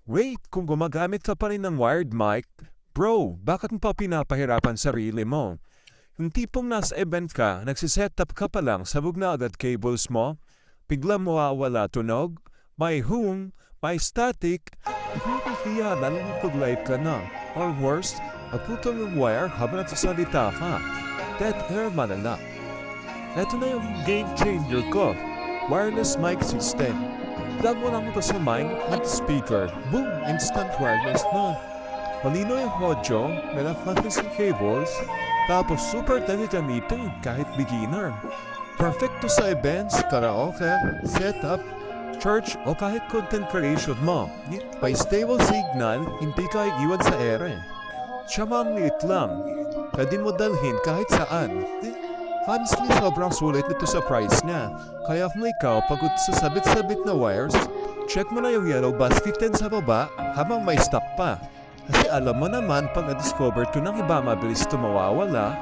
Wait, kung gumagamit ka pa rin ng wired mic, bro, bakit mo pa pinapahirapan sarili mo? Yung tipong nasa event ka, nagsisetup ka pa lang, sabog na agad cables mo, bigla mawawala tunog, may hum, may static, ikakahiya na lang pag-light ka na. Or worse, naputol yung wire habang nagsasalita ka. Dead air malala. Ito na yung game changer ko. Wireless mic system. Plug mo lang ito sa mic at speaker. Boom! Instant wireless na. Malino yung audio, may focus cables, tapos super dali gamitin kahit beginner. Perfecto sa events, karaoke, setup, church o kahit content creation mo. May stable signal, hindi ka iiwan sa ere. Tsaka ang liit lang. Pwede mo dalhin kahit saan. Honestly, sobrang sulit nito sa price niya. Kaya kung ikaw pagod sa sabit-sabit na wires, check mo na yung yellow basket din sa baba habang may stock pa. Kasi alam mo naman, pag na-discover to ng iba mabilis ito mawawala,